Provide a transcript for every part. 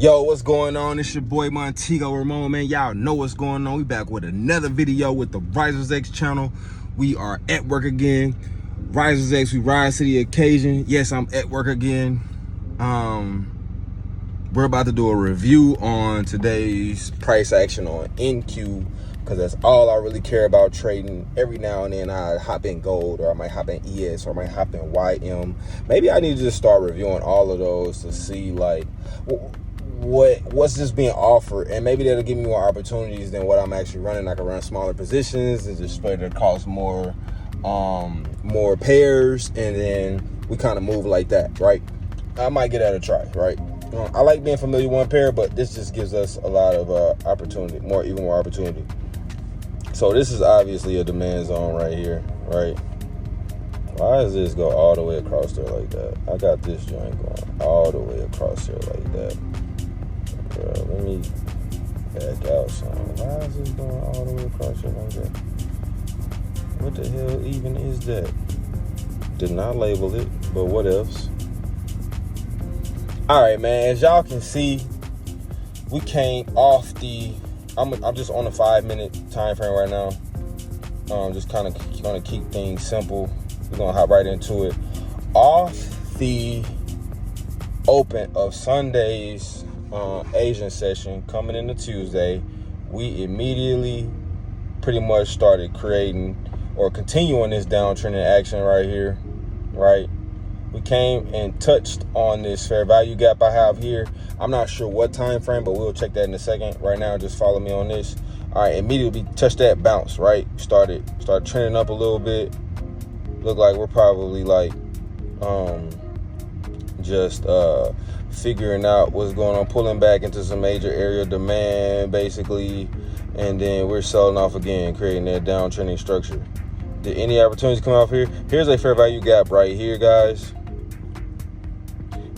Yo, what's going on? It's your boy Montego Ramon, man. Y'all know what's going on. We back with another video with the Risers X channel. We are at work again. Risers X, we rise to the occasion. Yes, I'm at work again. We're about to do a review on today's price action on NQ, because that's all I really care about trading. Every now and then I hop in gold, or I might hop in ES, or I might hop in YM. Maybe I need to just start reviewing all of those to see like what's just being offered, and maybe that'll give me more opportunities than what I'm actually running. I can run smaller positions and just spread it across more pairs, and then we kind of move like that, right? I might get that a try, right? I like being familiar with one pair, but this just gives us a lot of opportunity, even more opportunity. So this is obviously a demand zone right here, right? Why does this go all the way across there like that? I got this joint going all the way across there like that. Bro, let me back out some. Why is this going all the way across there like that? What the hell even is that? Did not label it, but what else? All right, man, as y'all can see, we came off the, I'm just on a 5-minute time frame right now. Just kind of gonna keep things simple. We're gonna hop right into it. Off the open of Sunday's Asian session coming into Tuesday, we immediately pretty much started creating or continuing this downtrend in action right here, right? We came and touched on this fair value gap I have here. I'm not sure what time frame, but we'll check that in a second. Right now, just follow me on this. All right, immediately touched that bounce, right? Started trending up a little bit. Look like we're probably like just figuring out what's going on, pulling back into some major area demand, basically, and then we're selling off again, creating that downtrending structure. Did any opportunities come off here? Here's a fair value gap right here, guys.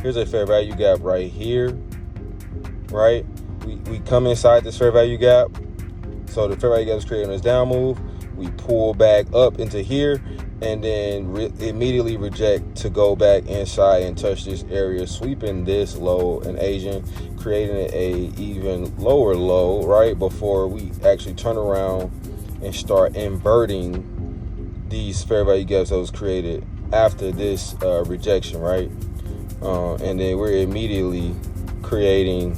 Here's a fair value gap right here, right? We come inside this fair value gap. So the fair value gap is creating this down move. We pull back up into here, and then immediately reject to go back inside and touch this area, sweeping this low in Asian, creating a even lower low, right? Before we actually turn around and start inverting these fair value gaps that was created after this rejection, right? And then we're immediately creating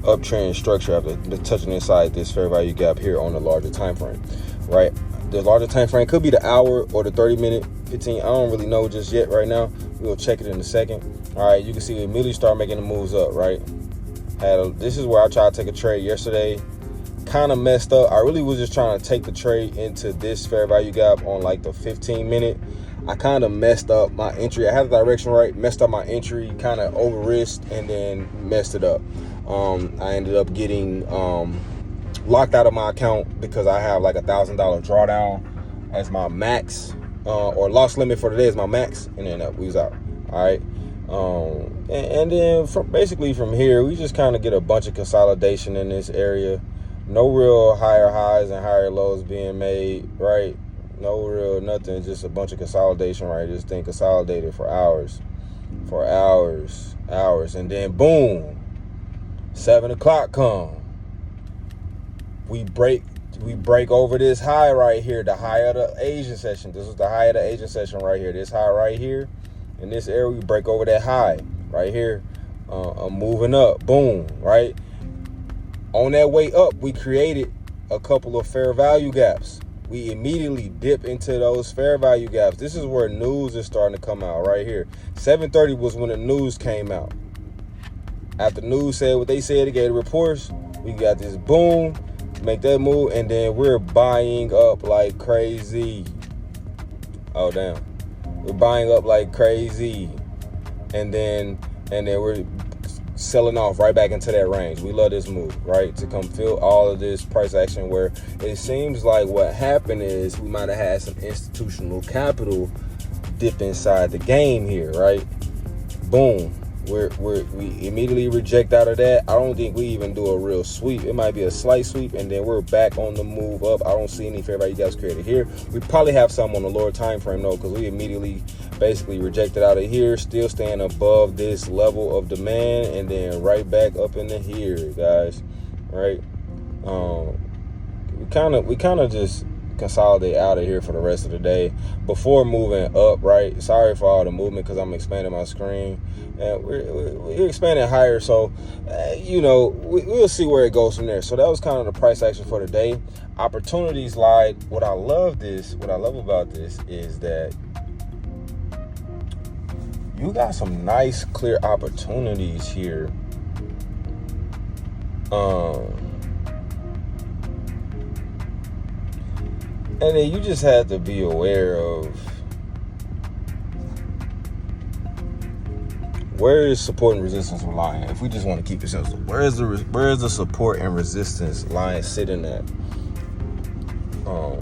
uptrend structure after touching inside this fair value gap here on the larger time frame, right? The larger time frame could be the hour or the 30-minute, 15. I don't really know just yet right now. We'll check it in a second. All right, you can see we immediately start making the moves up, right? This is where I tried to take a trade yesterday. Kind of messed up. I really was just trying to take the trade into this fair value gap on like the 15-minute. I kind of messed up my entry. I had the direction right, messed up my entry, kind of over risked, and then messed it up. I ended up getting locked out of my account because I have like $1,000 drawdown as my max, or loss limit for today is my max, and then we was out. All right. And then basically from here, we just kind of get a bunch of consolidation in this area. No real higher highs and higher lows being made, right? No real nothing, just a bunch of consolidation, right? Just think consolidated for hours, and then boom, 7 o'clock come. We break over this high right here, the high of the Asian session. This is the high of the Asian session right here. This high right here, in this area, we break over that high right here. I'm moving up, boom, right? On that way up, we created a couple of fair value gaps. We immediately dip into those fair value gaps. This is where news is starting to come out right here. 7:30 was when the news came out. After news said what they said, they gave the reports. We got this boom, make that move, and then we're buying up like crazy. Oh, damn. We're buying up like crazy. And then we're selling off right back into that range. We love this move, right? To come fill all of this price action, where it seems like what happened is we might have had some institutional capital dip inside the game here, right? Boom. We immediately reject out of that. I don't think we even do a real sweep. It might be a slight sweep, and then we're back on the move up. I don't see any fair value gaps created here. We probably have some on the lower time frame though, because we immediately basically rejected out of here, still staying above this level of demand, and then right back up into here, guys. Right? We kind of just consolidate out of here for the rest of the day before moving up, right? Sorry for all the movement because I'm expanding my screen, and we're expanding higher, so we'll see where it goes from there. So that was kind of the price action for the day. Opportunities lie. What I love about this is that you got some nice clear opportunities here. And then you just have to be aware of where is support and resistance lying. If we just want to keep it simple, where is the support and resistance line sitting at?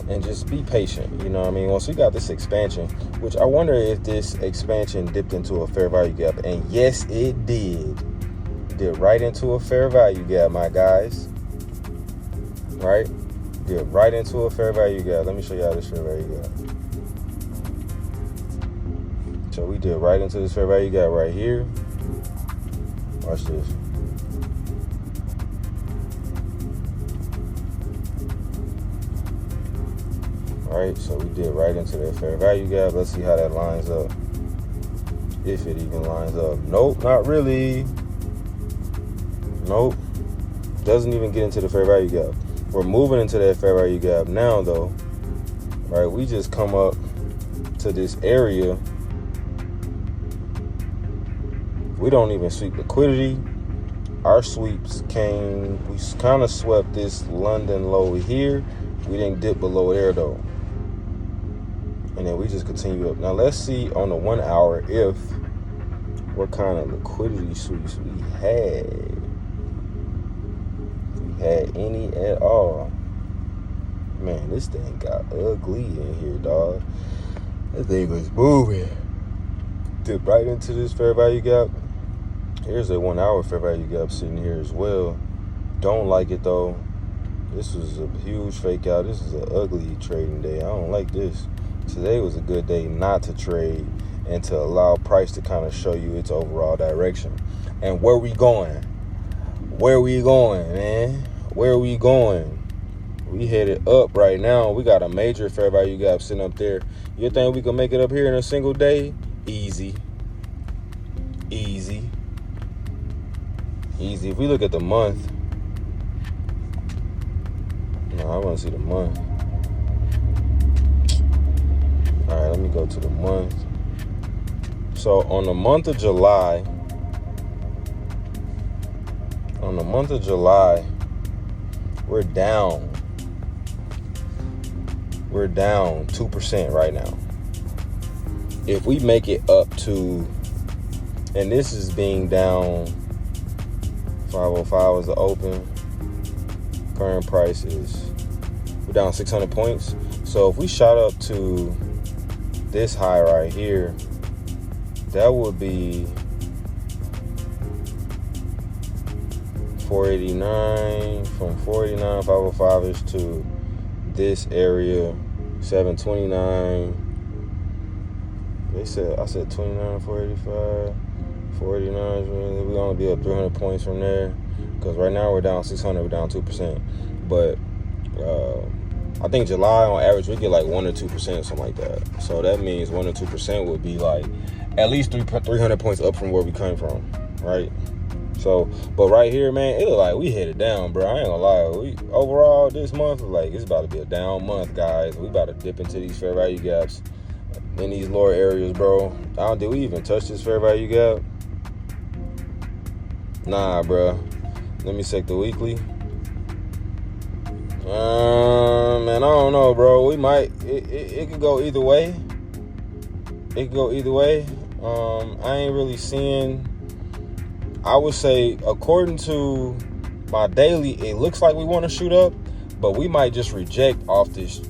And just be patient. You know what I mean? Once we got this expansion, which I wonder if this expansion dipped into a fair value gap, and yes, it did. It did right into a fair value gap, my guys. Right? Did right into a fair value gap. Let me show you how this fair value gap. So we did right into this fair value gap right here. Watch this. Alright, so we did right into that fair value gap. Let's see how that lines up. If it even lines up. Nope, not really. Nope. Doesn't even get into the fair value gap. We're moving into that fair value gap now, though. Right, we just come up to this area. We don't even sweep liquidity. Our sweeps came, we kind of swept this London low here. We didn't dip below there, though. And then we just continue up. Now, let's see on the 1 hour if what kind of liquidity sweeps we had. Had any at all. Man, this thing got ugly in here, dog. This thing was moving. Dip right into this fair value gap. Here's a 1 hour fair value gap sitting here as well. Don't like it though. This was a huge fake out. This is an ugly trading day. I don't like this. Today was a good day not to trade and to allow price to kind of show you its overall direction. And where we going? Where we going, man? Where we going? We headed up right now. We got a major fair value gap sitting up there. You think we can make it up here in a single day? Easy. Easy. Easy. If we look at the month. No, I want to see the month. All right, let me go to the month. So on the month of July, we're down. We're down 2% right now. If we make it up to, and this is being down 505 is the open. Current price is, we're down 600 points. So if we shot up to this high right here, that would be 489, from 489, 505-ish to this area, 729. I said 29, 485, 489. We're gonna be up 300 points from there, because right now we're down 600, we're down 2%. But I think July on average we get like 1 or 2%, something like that. So that means 1 or 2% would be like at least 300 points up from where we came from, right? So, but right here, man, it look like we headed down, bro. I ain't gonna lie. Overall, this month, like, it's about to be a down month, guys. We about to dip into these fair value gaps in these lower areas, bro. Did we even touch this fair value gap? Nah, bro. Let me check the weekly. Man, I don't know, bro. We might. It could go either way. It could go either way. I ain't really seeing. I would say, according to my daily, it looks like we want to shoot up, but we might just reject off this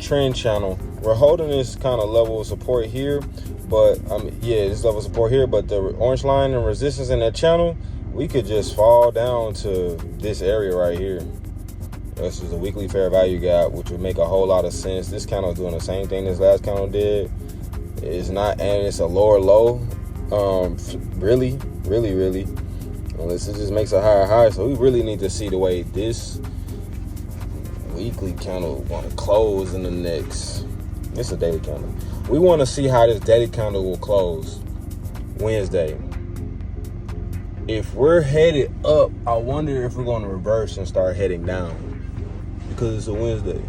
trend channel. We're holding this kind of level of support here, But yeah, this level of support here, but the orange line and resistance in that channel, we could just fall down to this area right here. This is the weekly fair value gap, which would make a whole lot of sense. This candle is doing the same thing this last candle did. It's not, and it's a lower low. Really, unless it just makes a higher high. So we really need to see the way this weekly candle want to close in the next. It's a daily candle. We want to see how this daily candle will close Wednesday. If we're headed up, I wonder if we're going to reverse and start heading down, because it's a Wednesday.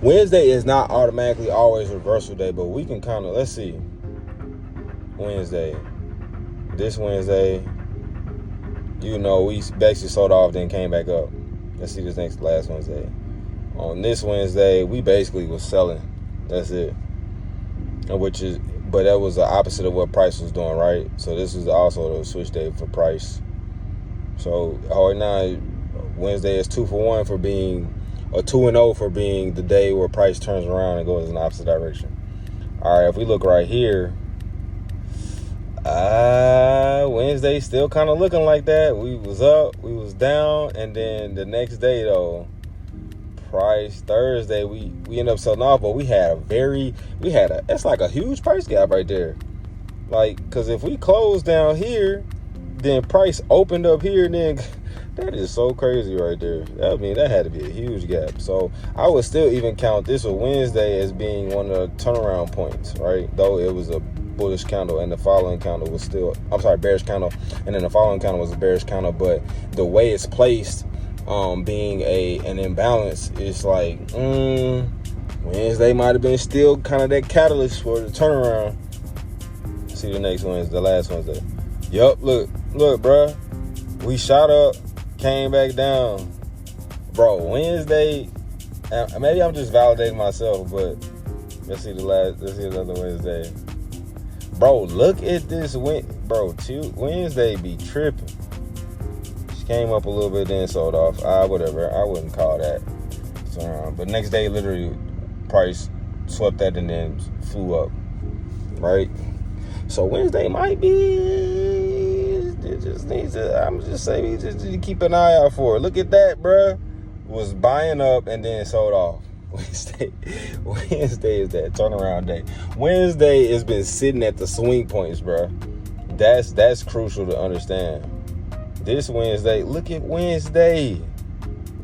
Wednesday is not automatically always reversal day, but we can kind of, let's see. Wednesday. This Wednesday, we basically sold off, then came back up. Let's see this last Wednesday. On this Wednesday, we basically was selling. That's it. But that was the opposite of what price was doing, right? So this is also the switch day for price. So right now, Wednesday is 2 for 1 for being, or 2-0 for being the day where price turns around and goes in the opposite direction. All right, if we look right here, Wednesday still kind of looking like that. We was up, we was down, and then the next day though, price Thursday, we ended up selling off, but it's like a huge price gap right there. Like, because if we close down here, then price opened up here, and then that is so crazy right there. I mean, that had to be a huge gap. So I would still even count this a Wednesday as being one of the turnaround points, right? Though it was a bullish candle, and the following candle was bearish candle, and then the following candle was a bearish candle. But the way it's placed, being an imbalance, it's like Wednesday might have been still kind of that catalyst for the turnaround. See the next Wednesday, the last Wednesday. Yup, look, bruh. We shot up, came back down. Bro, Wednesday, maybe I'm just validating myself, but let's see another Wednesday. Bro, look at this. Wednesday be tripping. She came up a little bit, then sold off. Whatever. I wouldn't call that. But next day, literally, price swept that and then flew up. Right? So Wednesday might be. It just needs to. I'm just saying, we just need to keep an eye out for it. Look at that, bruh. Was buying up and then sold off. Wednesday is that turnaround day. Wednesday has been sitting at the swing points, bro. That's crucial to understand. This Wednesday, look at Wednesday.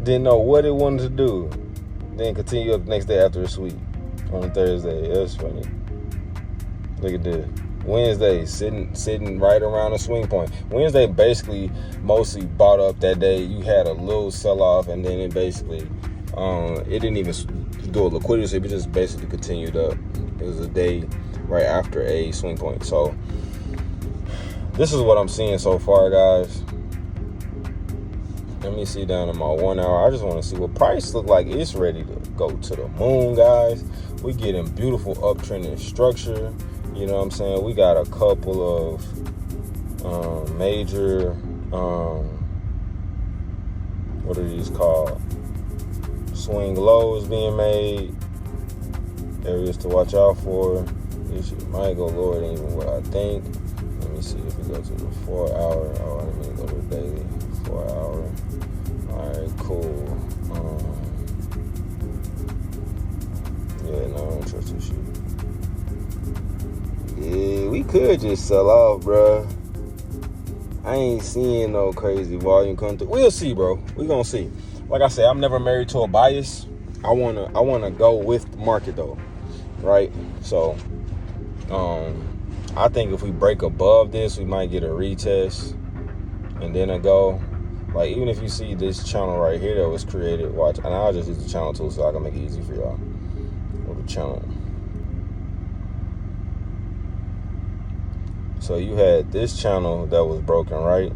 Didn't know what it wanted to do. Then continue up the next day after a sweep on Thursday. That's funny. Look at this. Wednesday sitting right around the swing point. Wednesday basically mostly bought up that day. You had a little sell-off, and then it basically it didn't even do a liquidity sweep. It just basically continued up. It was a day right after a swing point. So this is what I'm seeing so far, guys. Let me see down in my 1 hour. I just want to see what price look like. It's ready to go to the moon, guys. We getting beautiful uptrending structure. You know what I'm saying? We got a couple of major, what are these called? Swing lows being made. Areas to watch out for. This shit might go lower than even what I think. Let me see if we go to the 4 hour. Oh, I didn't mean to go to the daily. 4 hour. Alright, cool. Yeah, no, I don't trust this shit. Yeah, we could just sell off, bro. I ain't seeing no crazy volume come through. We'll see, bro. We gonna see. Like I said, I'm never married to a bias. I wanna go with the market though, right? So, I think if we break above this, we might get a retest and then a go. Like, even if you see this channel right here that was created, watch, and I'll just use the channel tool so I can make it easy for y'all. Or the channel. So you had this channel that was broken, right?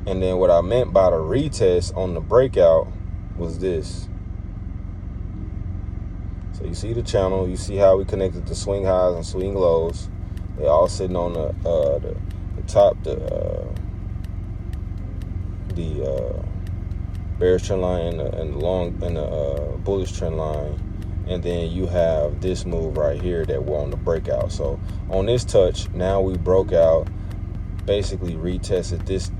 And then what I meant by the retest on the breakout was this. So you see the channel, you see how we connected the swing highs and swing lows. They all sitting on the top, the bearish trend line and the bullish trend line. and then you have this move right here that we're on the breakout. So on this touch, now we broke out, basically retested this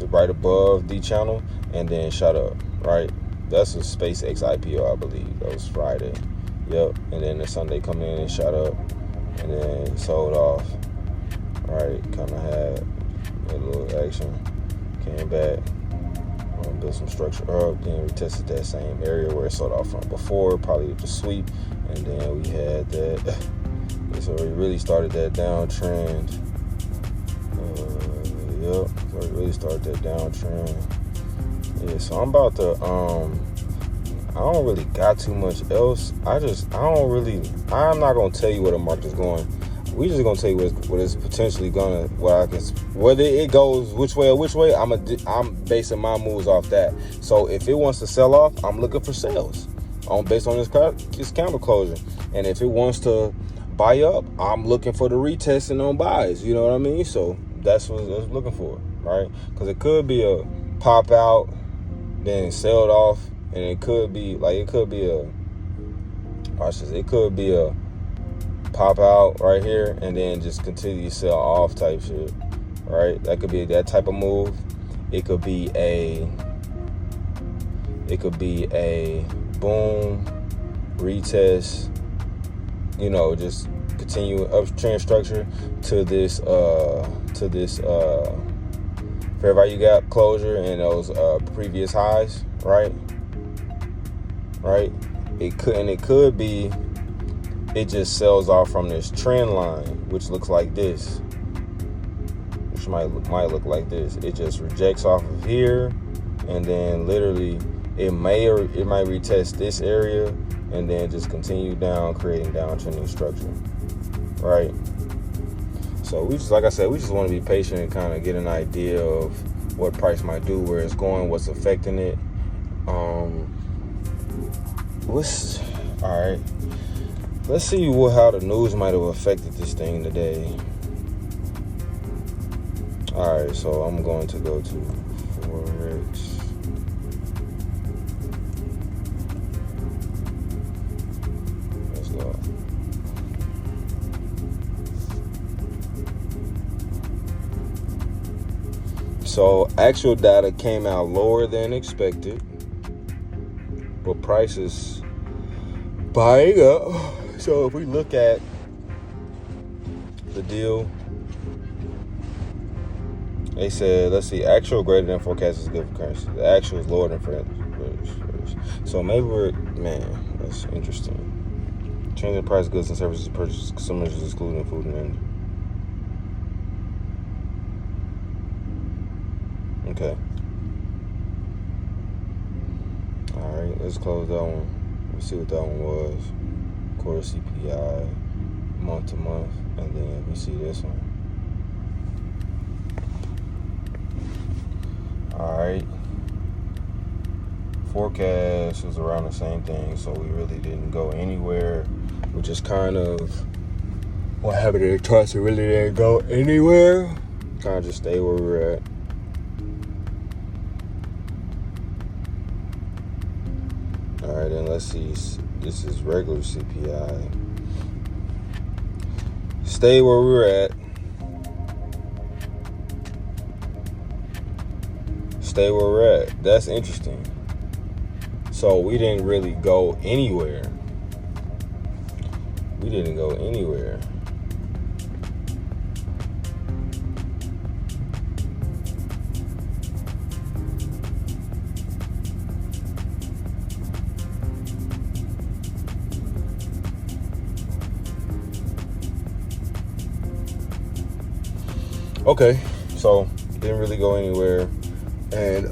right above the channel, and then shot up, right? That's a SpaceX IPO, I believe. That was Friday. Yep. And then the Sunday come in and shot up, and then sold off, right? Kind of had a little action, came back, built some structure up, then we tested that same area where it sold off from before, probably the sweep, and then we had that. So we really started that downtrend. Yep, so we really started that downtrend. Yeah, so I'm about to, I don't really got too much else. I'm not going to tell you where the market is going. We just gonna tell you what it's potentially gonna, whether it goes which way or which way. I'm basing my moves off that. So if it wants to sell off, I'm looking for sales based on this candle closure. And if it wants to buy up, I'm looking for the retesting on buys. You know what I mean? So that's what I was looking for, right? Because it could be a pop out, then sell it off, and it could be a pop out right here and then just continue to sell off type shit, right? That could be that type of move. It could be a boom retest, just continue uptrend structure to this fair value gap closure and those previous highs, right? It could be it just sells off from this trend line, which looks like this, which might look like this. It just rejects off of here, and then literally it might retest this area, and then just continue down, creating downtrending structure, right? So we just want to be patient and kind of get an idea of what price might do, where it's going, what's affecting it. All right. Let's see how the news might have affected this thing today. All right, so I'm going to go to Forex. Let's go. So actual data came out lower than expected, but prices buying up. So if we look at the deal, they said, let's see, actual greater than forecast is good for currency. The actual is lower than forecast. So maybe that's interesting. Change in price, goods and services purchased, consumers excluding food and energy. Okay. All right, let's close that one. Let's see what that one was. Quarter CPI, month to month, and then we see this one. All right. Forecast was around the same thing, so we really didn't go anywhere, which is kind of what happened to the charts. It really didn't go anywhere. Kind of just stay where we were at. All right, then let's see. This is regular CPI. Stay where we were at. Stay where we're at. That's interesting. So we didn't really go anywhere. Okay, so didn't really go anywhere. And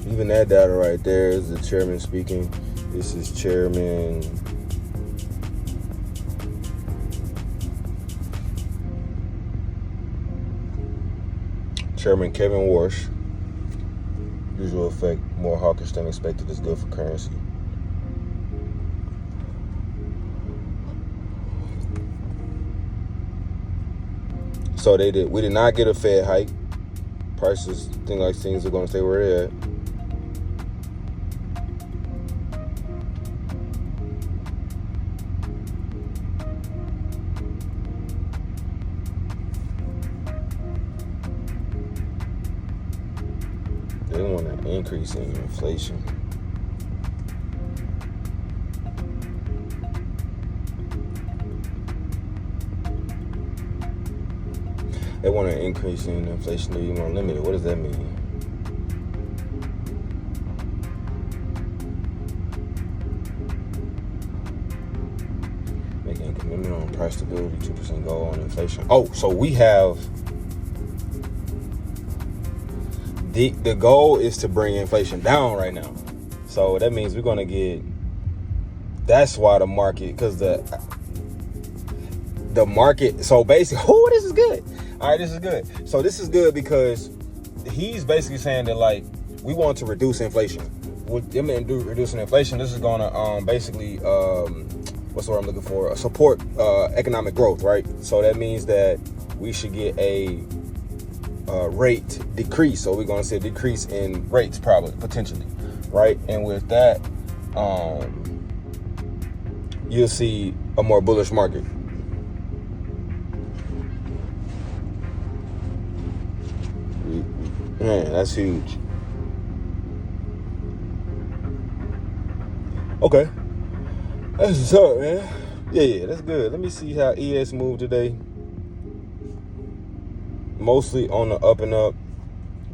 even that data right there is the chairman speaking. This is Chairman Kevin Warsh. Usual effect, more hawkish than expected is good for currency. So we did not get a Fed hike. Prices, things are going to stay where they're at. they want an increase in inflation. They want an increase in inflation to be more limited. What does that mean? Making a commitment on price stability, 2% goal on inflation. Oh, so we have the goal is to bring inflation down right now. So that means we're gonna get. That's why the market, because the market. So basically, oh, this is good. All right, this is good. So this is good because he's basically saying that, like, we want to reduce inflation. With them reducing inflation, this is gonna basically what's the word I'm looking for? Support economic growth, right? So that means that we should get a rate decrease. So we're gonna see a decrease in rates, probably, potentially, right? And with that, you'll see a more bullish market. Man, that's huge. Okay. That's what's up, man. Yeah, that's good. Let me see how ES moved today. Mostly on the up and up.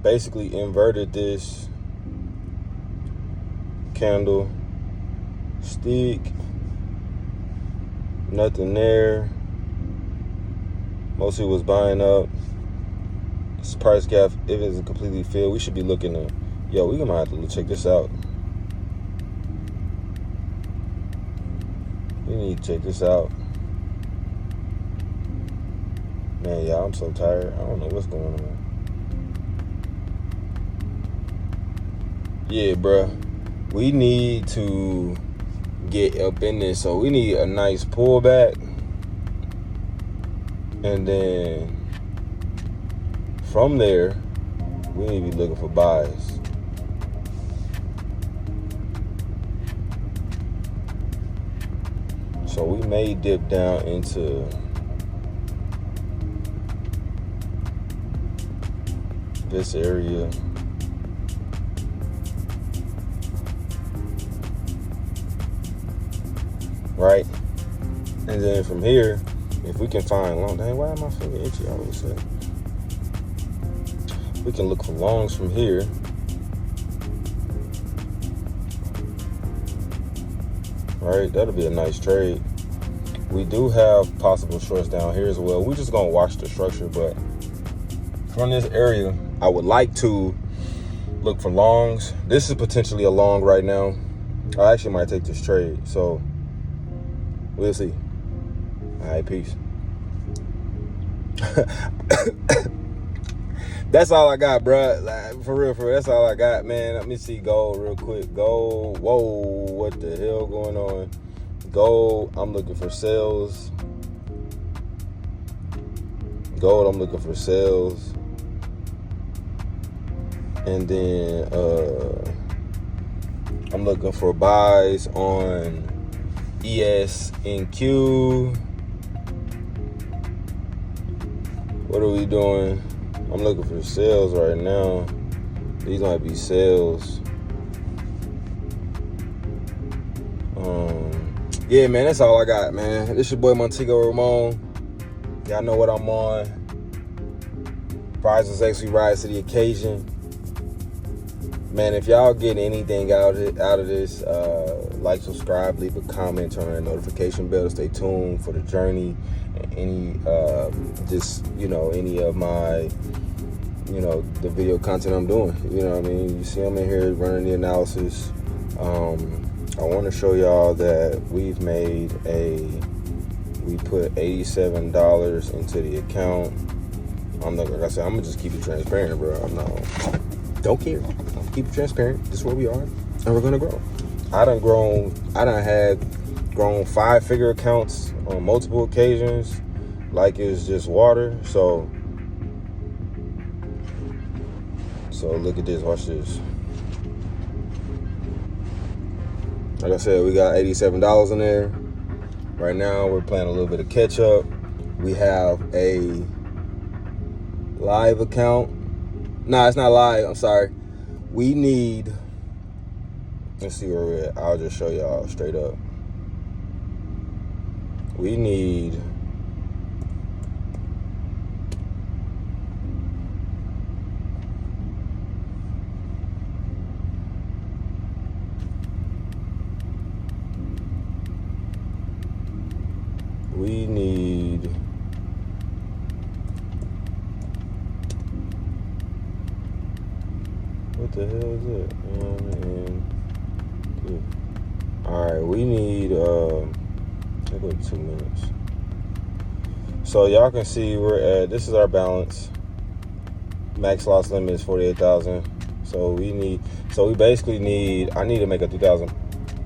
Basically inverted this candle. Stick. Nothing there. Mostly was buying up. This price gap, if it's completely filled, we should be looking at, we might have to check this out. We need to check this out. Man, y'all, I'm so tired. I don't know what's going on. Yeah, bruh. We need to get up in this. So we need a nice pullback. And then from there, we need to be looking for buys. So we may dip down into this area. Right? And then from here, if we can find long, dang, why am I finger itchy all of a sudden? We can look for longs from here. Right, that'll be a nice trade. We do have possible shorts down here as well. We're just gonna watch the structure, but from this area, I would like to look for longs. This is potentially a long right now. I actually might take this trade, so we'll see. All right, peace. That's all I got, bro. Like, for real, that's all I got, man. Let me see gold real quick. Gold, whoa, what the hell going on? Gold, I'm looking for sales. Gold, I'm looking for sales. And then I'm looking for buys on ES and Q. What are we doing? I'm looking for sales right now. These might be sales. Yeah, man, that's all I got, man. This your boy Montego Ramon. Y'all know what I'm on. Prizes actually rise to the occasion. Man, if y'all getting anything out of this, like, subscribe, leave a comment, turn on the notification bell to stay tuned for the journey. Any any of my, the video content I'm doing. You know what I mean? You see I'm in here running the analysis. I want to show y'all that we put $87 into the account. Like I said, I'm gonna just keep it transparent, bro. Don't care. I'll keep it transparent. This is where we are, and we're gonna grow. I done grown 5-figure accounts on multiple occasions, like it's just water. So look at this. Watch this. Like I said, we got $87 in there. Right now, we're playing a little bit of catch up. We have a live account. Nah, it's not live. I'm sorry. We need, let's see where we're at. I'll just show y'all straight up. We need what the hell is it? Alright, we need I'll go 2 minutes. So y'all can see we're at, this is our balance. Max loss limit is 48,000. So we basically need, I need to make a 2,000.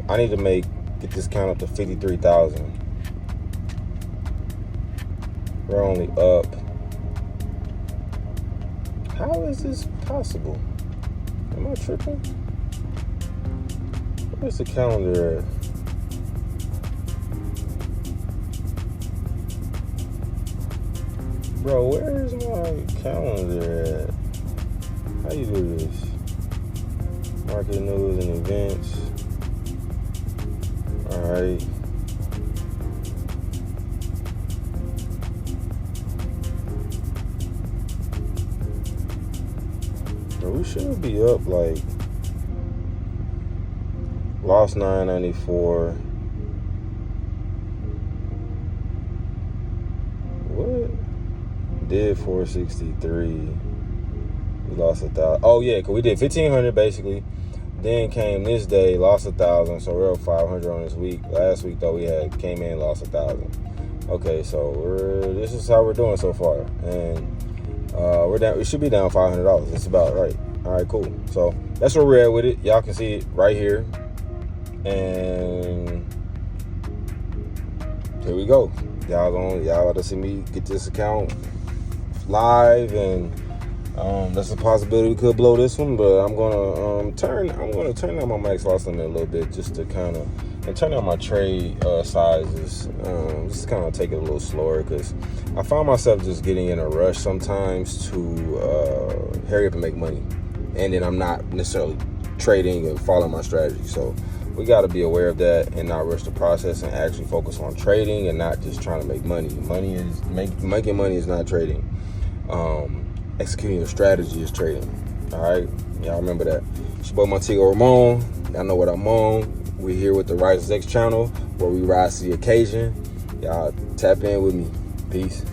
I need to get this count up to 53,000. We're only up. How is this possible? Am I tripping? Where's the calendar at? Bro, where's my calendar at? How you do this? Market news and events. Alright. Bro, we should be up like lost 994. What? Did 463. We lost 1,000. Oh yeah, cause we did 1,500 basically. Then came this day, lost 1,000. So we're up 500 on this week. Last week though, we came in, lost 1,000. Okay, so this is how we're doing so far, and we're down. We should be down $500. That's about right. All right, cool. So that's where we're at with it. Y'all can see it right here, and here we go. Y'all about to see me get this account live, and that's a possibility we could blow this one, but I'm gonna turn down my max loss limit a little bit just to kind of, and turn down my trade sizes, just kind of take it a little slower, because I find myself just getting in a rush sometimes to hurry up and make money, and then I'm not necessarily trading and following my strategy. So we got to be aware of that and not rush the process, and actually focus on trading and not just trying to make money. Making money is not trading. Executing your strategy is trading. All right, y'all remember that. It's your boy Montego Ramon. Y'all know what I'm on. We're here with the Rise X channel, where we rise to the occasion. Y'all tap in with me. Peace.